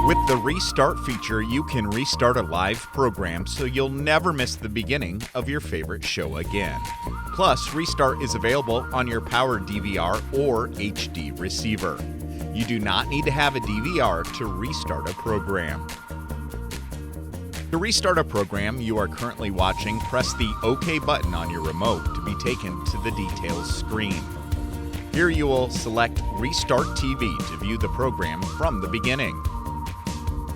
With the restart feature, you can restart a live program so you'll never miss the beginning of your favorite show again. Plus, restart is available on your powered DVR or HD receiver. You do not need to have a DVR to restart a program. To restart a program you are currently watching, press the OK button on your remote to be taken to the details screen. Here you will select Restart TV to view the program from the beginning.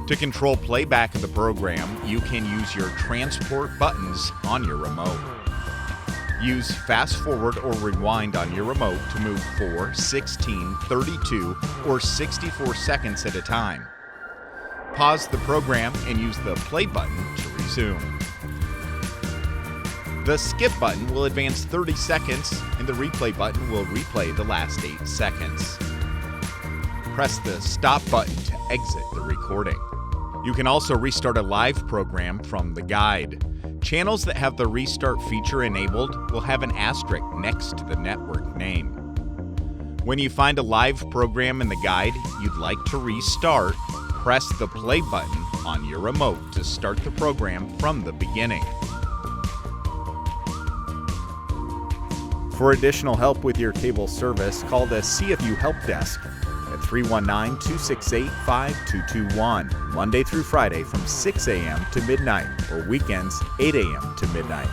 To control playback of the program, you can use your transport buttons on your remote. Use fast forward or rewind on your remote to move 4, 16, 32, or 64 seconds at a time. Pause the program and use the play button to resume. The skip button will advance 30 seconds and the replay button will replay the last 8 seconds. Press the stop button to exit the recording. You can also restart a live program from the guide. Channels that have the restart feature enabled will have an asterisk next to the network name. When you find a live program in the guide you'd like to restart, press the play button on your remote to start the program from the beginning. For additional help with your cable service, call the CFU Help Desk at 319-268-5221, Monday through Friday from 6 a.m. to midnight, or weekends 8 a.m. to midnight.